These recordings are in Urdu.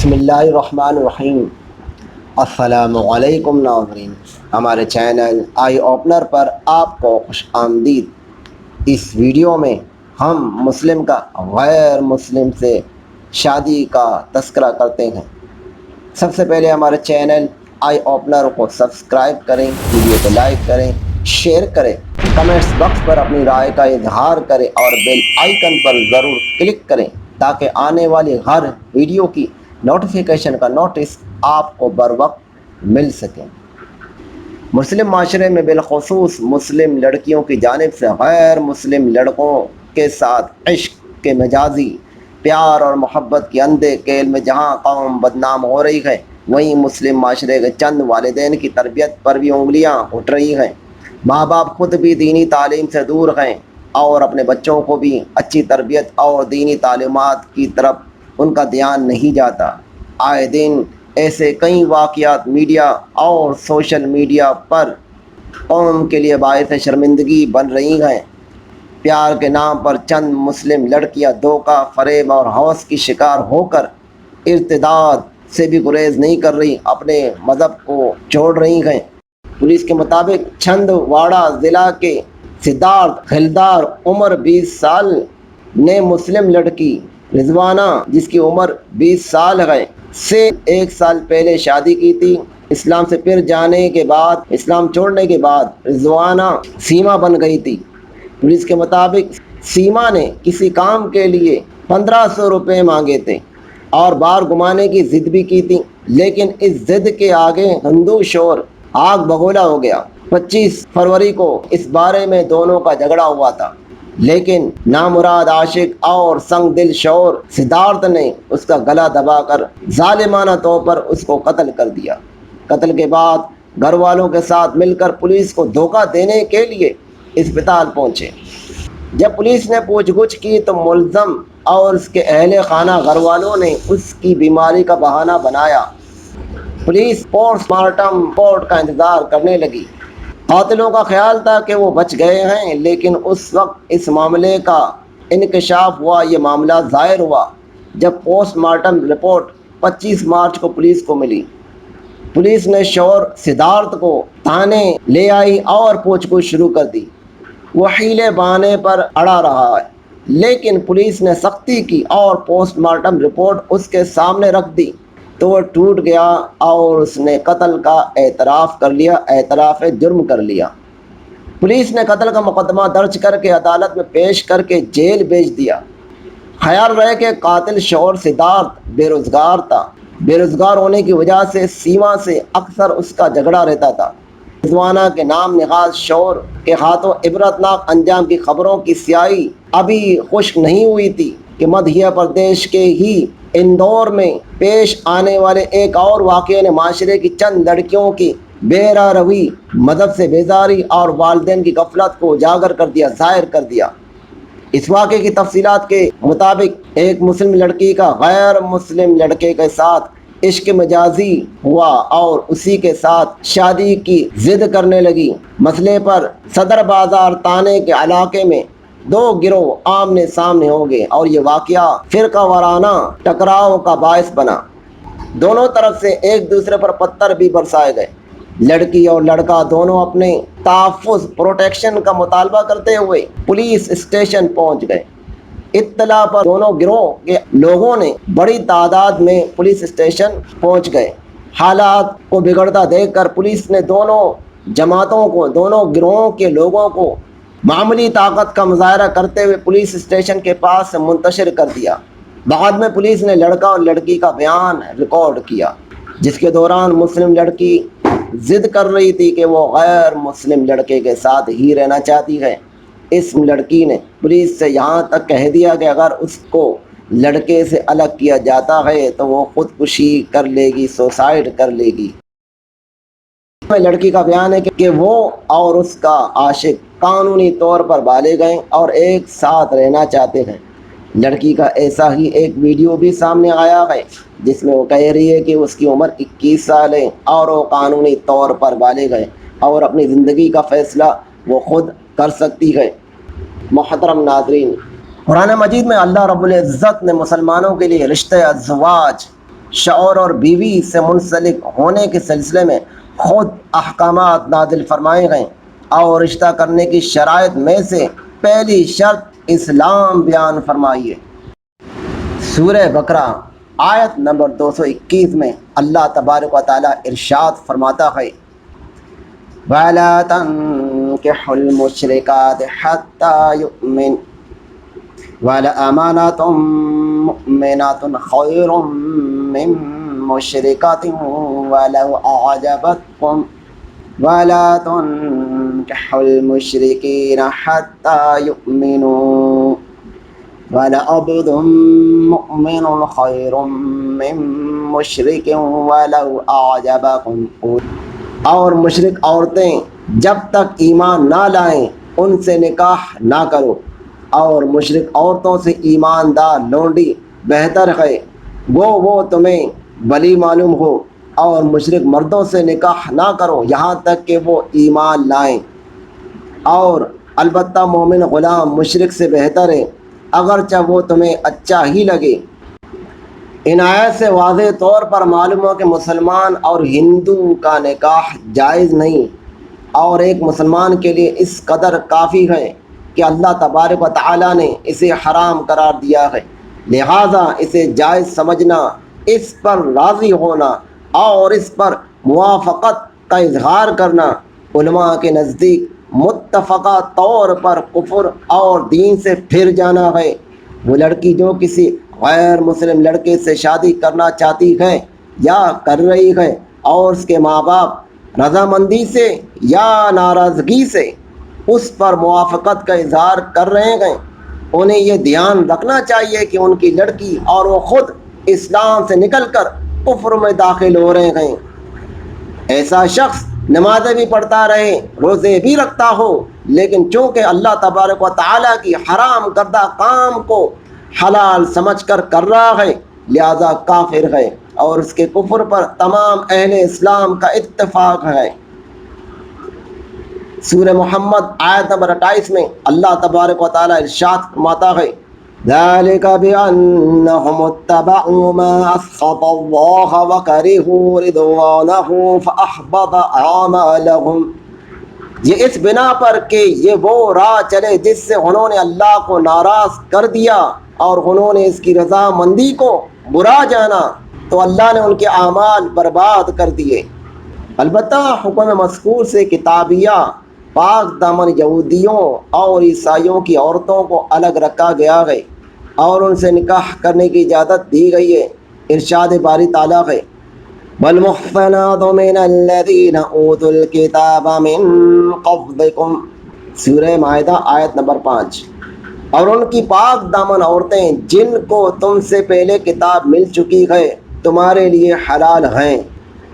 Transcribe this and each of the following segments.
بسم اللہ الرحمن الرحیم۔ السلام علیکم ناظرین، ہمارے چینل آئی اوپنر پر آپ کو خوش آمدید۔ اس ویڈیو میں ہم مسلم کا غیر مسلم سے شادی کا تذکرہ کرتے ہیں۔ سب سے پہلے ہمارے چینل آئی اوپنر کو سبسکرائب کریں، ویڈیو کو لائک کریں، شیئر کریں، کمنٹس باکس پر اپنی رائے کا اظہار کریں اور بیل آئیکن پر ضرور کلک کریں تاکہ آنے والی ہر ویڈیو کی نوٹیفیکیشن کا نوٹس آپ کو بر وقت مل سکے۔ مسلم معاشرے میں بالخصوص مسلم لڑکیوں کی جانب سے غیر مسلم لڑکوں کے ساتھ عشق کے مجازی پیار اور محبت کی اندھے کیل میں جہاں قوم بدنام ہو رہی ہے، وہیں مسلم معاشرے کے چند والدین کی تربیت پر بھی انگلیاں اٹھ رہی ہیں۔ ماں باپ خود بھی دینی تعلیم سے دور ہیں اور اپنے بچوں کو بھی اچھی تربیت اور دینی تعلیمات کی طرف ان کا دھیان نہیں جاتا۔ آئے دن ایسے کئی واقعات میڈیا اور سوشل میڈیا پر قوم کے لیے باعث شرمندگی بن رہی ہیں۔ پیار کے نام پر چند مسلم لڑکیاں دھوکہ، فریب اور ہوس کی شکار ہو کر ارتداد سے بھی گریز نہیں کر رہی، اپنے مذہب کو چھوڑ رہی ہیں۔ پولیس کے مطابق چھندواڑہ ضلع کے سدھارتھ ہلدار عمر 20 سال نے مسلم لڑکی رضوانہ جس کی عمر 20 سال ہے سے 1 سال پہلے شادی کی تھی۔ اسلام سے پھر جانے کے بعد، اسلام چھوڑنے کے بعد رضوانہ سیما بن گئی تھی۔ پولیس کے مطابق سیما نے کسی کام کے لیے 1500 روپے مانگے تھے اور بار گھمانے کی ضد بھی کی تھی، لیکن اس ضد کے آگے ہندو شور آگ بگولا ہو گیا۔ 25 فروری کو اس بارے میں دونوں کا جھگڑا ہوا تھا، لیکن نامراد عاشق اور سنگ دل شور سدھارتھ نے اس کا گلا دبا کر ظالمانہ طور پر اس کو قتل کر دیا۔ قتل کے بعد گھر والوں کے ساتھ مل کر پولیس کو دھوکہ دینے کے لیے اسپتال پہنچے۔ جب پولیس نے پوچھ گچھ کی تو ملزم اور اس کے اہل خانہ گھر والوں نے اس کی بیماری کا بہانہ بنایا۔ پولیس پوسٹ مارٹم رپورٹ کا انتظار کرنے لگی۔ قاتلوں کا خیال تھا کہ وہ بچ گئے ہیں، لیکن اس وقت اس معاملے کا انکشاف ہوا۔ یہ معاملہ ظاہر ہوا جب پوسٹ مارٹم رپورٹ 25 مارچ کو پولیس کو ملی۔ پولیس نے شور سدھارتھ کو تھانے لے آئی اور پوچھ گچھ شروع کر دی۔ وہ حیلے بہانے پر اڑا رہا ہے، لیکن پولیس نے سختی کی اور پوسٹ مارٹم رپورٹ اس کے سامنے رکھ دی تو وہ ٹوٹ گیا اور اس نے قتل کا اعتراف کر لیا، اعتراف جرم کر لیا۔ پولیس نے قتل کا مقدمہ درج کر کے عدالت میں پیش کر کے جیل بھیج دیا۔ خیال رہے کہ قاتل شور سدھارتھ بے روزگار تھا۔ بے روزگار ہونے کی وجہ سے سیما سے اکثر اس کا جھگڑا رہتا تھا۔ رضوانہ کے نام نہاد شور کے ہاتھوں عبرتناک انجام کی خبروں کی سیاہی ابھی خشک نہیں ہوئی تھی کہ مدھیہ پردیش کے ہی اندور میں پیش آنے والے ایک اور واقعے نے معاشرے کی چند لڑکیوں کی بے راہ روی، مذہب سے بیزاری اور والدین کی غفلت کو اجاگر کر دیا، ظاہر کر دیا۔ اس واقعے کی تفصیلات کے مطابق ایک مسلم لڑکی کا غیر مسلم لڑکے کے ساتھ عشق مجازی ہوا اور اسی کے ساتھ شادی کی ضد کرنے لگی۔ مسئلے پر صدر بازار تانے کے علاقے میں 2 گروہ آمنے سامنے ہو گئے اور یہ واقعہ فرقہ وارانہ ٹکراؤ کا باعث بنا۔ دونوں طرف سے ایک دوسرے پر پتھر بھی برسائے گئے۔ لڑکی اور لڑکا دونوں اپنے تحفظ، پروٹیکشن کا مطالبہ کرتے ہوئے پولیس اسٹیشن پہنچ گئے۔ اطلاع پر دونوں گروہ کے لوگوں نے بڑی تعداد میں پولیس اسٹیشن پہنچ گئے۔ حالات کو بگڑتا دیکھ کر پولیس نے دونوں جماعتوں کو، دونوں گروہوں کے لوگوں کو معمولی طاقت کا مظاہرہ کرتے ہوئے پولیس اسٹیشن کے پاس سے منتشر کر دیا۔ بعد میں پولیس نے لڑکا اور لڑکی کا بیان ریکارڈ کیا، جس کے دوران مسلم لڑکی ضد کر رہی تھی کہ وہ غیر مسلم لڑکے کے ساتھ ہی رہنا چاہتی ہے۔ اس لڑکی نے پولیس سے یہاں تک کہہ دیا کہ اگر اس کو لڑکے سے الگ کیا جاتا ہے تو وہ خودکشی کر لے گی، سوسائڈ کر لے گی۔ لڑکی کا بیان ہے کہ وہ اور اس کا عاشق قانونی طور پر بالغ ہیں اور ایک ساتھ رہنا چاہتے ہیں۔ لڑکی کا ایسا ہی ایک ویڈیو بھی سامنے آیا ہے جس میں وہ کہہ رہی ہے کہ اس کی عمر 21 سال ہے اور وہ قانونی طور پر بالغ ہے اور اپنی زندگی کا فیصلہ وہ خود کر سکتی ہے۔ محترم ناظرین، قرآن مجید میں اللہ رب العزت نے مسلمانوں کے لیے رشتہ ازواج شوہر اور بیوی سے منسلک ہونے کے سلسلے میں خود احکامات نازل فرمائے گئے، اور رشتہ کرنے کی شرائط میں سے پہلی شرط اسلام بیان فرمائی ہے۔ سورہ بقرہ آیت نمبر 221 میں اللہ تبارک و تعالیٰ ارشاد فرماتا ہے، وَلَا تَنكِحُوا الْمُشْرِكَاتِ حَتَّى يُؤْمِنْ وَلَأَمَانَةٌ مُؤْمِنَةٌ خَيْرٌ مِّن مُّشْرِكَةٍ وَلَوْ أَعْجَبَتْكُمْ وَلَا تُنكِحُوا الْمُشْرِكِينَ حَتَّى يُؤْمِنُوا وَلَعَبْدٌ مُؤْمِنٌ خَيْرٌ مِّن مُّشْرِكٍ وَلَوْ أَعْجَبَكُمْ۔ اور مشرک عورتیں جب تک ایمان نہ لائیں ان سے نکاح نہ کرو، اور مشرک عورتوں سے ایماندار لونڈی بہتر ہے وہ تمہیں بلی معلوم ہو، اور مشرک مردوں سے نکاح نہ کرو یہاں تک کہ وہ ایمان لائیں، اور البتہ مومن غلام مشرک سے بہتر ہے اگرچہ وہ تمہیں اچھا ہی لگے۔ ان آیت سے واضح طور پر معلوم ہو کہ مسلمان اور ہندو کا نکاح جائز نہیں، اور ایک مسلمان کے لیے اس قدر کافی ہے کہ اللہ تبارک و تعالیٰ نے اسے حرام قرار دیا ہے، لہٰذا اسے جائز سمجھنا، اس پر راضی ہونا اور اس پر موافقت کا اظہار کرنا علماء کے نزدیک متفقہ طور پر کفر اور دین سے پھر جانا ہے۔ وہ لڑکی جو کسی غیر مسلم لڑکے سے شادی کرنا چاہتی ہے یا کر رہی ہے، اور اس کے ماں باپ رضامندی سے یا ناراضگی سے اس پر موافقت کا اظہار کر رہے ہیں، انہیں یہ دھیان رکھنا چاہیے کہ ان کی لڑکی اور وہ خود اسلام سے نکل کر کفر میں داخل ہو رہے ہیں۔ ایسا شخص نمازیں بھی پڑھتا رہے، روزے بھی رکھتا ہو، لیکن چونکہ اللہ تبارک و تعالیٰ کی حرام کردہ کام کو حلال سمجھ کر رہا ہے لہذا کافر ہے، اور اس کے کفر پر تمام اہل اسلام کا اتفاق ہے۔ سورہ محمد آیت نمبر 28 میں اللہ تبارک و تعالیٰ ارشاد فرماتا ہے، ذَلِكَ بِأَنَّهُمُ اتَّبَعُوا مَا أَسْخَطَ اللَّهَ وَكَرِهُوا رِضْوَانَهُ فَأَحْبَطَ أَعْمَالَهُمْ، یہ اس بنا پر کہ یہ وہ راہ چلے جس سے انہوں نے اللہ کو ناراض کر دیا اور انہوں نے اس کی رضامندی کو برا جانا، تو اللہ نے ان کے اعمال برباد کر دیے۔ البتہ حکم مذکور سے کتابیہ پاک دامن یہودیوں اور عیسائیوں کی عورتوں کو الگ رکھا گیا ہے اور ان سے نکاح کرنے کی اجازت دی گئی ہے۔ ارشاد باری تعالیٰ ہے، وَالْمُحْصَنَاتُ مِنَ الَّذِينَ أُوتُوا الْكِتَابَ مِن قَبْلِكُمْ، سورہ مائدہ آیت نمبر 5، اور ان کی پاک دامن عورتیں جن کو تم سے پہلے کتاب مل چکی ہے تمہارے لیے حلال ہیں۔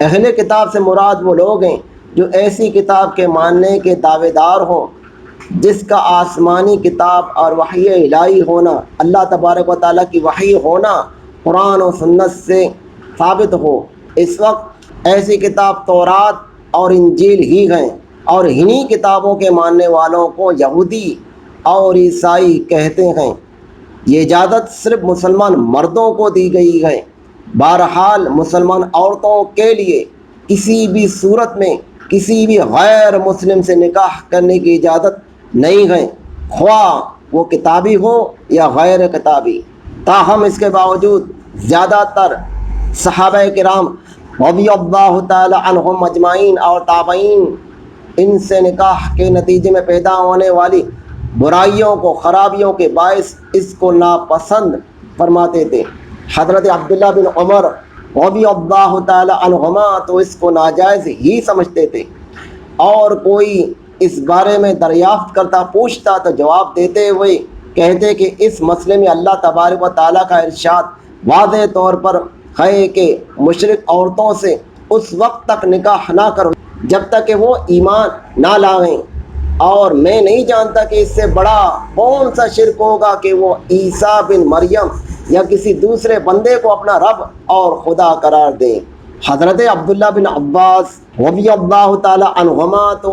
اہل کتاب سے مراد وہ لوگ ہیں جو ایسی کتاب کے ماننے کے دعوے دار ہوں جس کا آسمانی کتاب اور وحی الہی ہونا، اللہ تبارک و تعالیٰ کی وحی ہونا قرآن و سنت سے ثابت ہو۔ اس وقت ایسی کتاب تورات اور انجیل ہی ہیں، اور انہی کتابوں کے ماننے والوں کو یہودی اور عیسائی کہتے ہیں۔ یہ اجازت صرف مسلمان مردوں کو دی گئی ہے، بہرحال مسلمان عورتوں کے لیے کسی بھی صورت میں کسی بھی غیر مسلم سے نکاح کرنے کی اجازت نہیں ہے، خواہ وہ کتابی ہو یا غیر کتابی۔ تاہم اس کے باوجود زیادہ تر صحابہ کرام رضی اللہ تعالی عنہم اجمعین اور تابعین ان سے نکاح کے نتیجے میں پیدا ہونے والی برائیوں کو، خرابیوں کے باعث اس کو ناپسند فرماتے تھے۔ حضرت عبداللہ بن عمر رضی اللہ تعالی عنہما تو اس کو ناجائز ہی سمجھتے تھے، اور کوئی اس بارے میں دریافت کرتا پوچھتا تو جواب دیتے ہوئے کہتے کہ اس مسئلے میں اللہ تبارک و تعالیٰ کا ارشاد واضح طور پر ہے کہ مشرک عورتوں سے اس وقت تک نکاح نہ کرو جب تک کہ وہ ایمان نہ لائیں، اور میں نہیں جانتا کہ اس سے بڑا کون سا شرک ہوگا کہ وہ عیسیٰ بن مریم یا کسی دوسرے بندے کو اپنا رب اور خدا قرار دیں۔ حضرت عبداللہ بن عباس رضی اللہ تعالی عنہما تو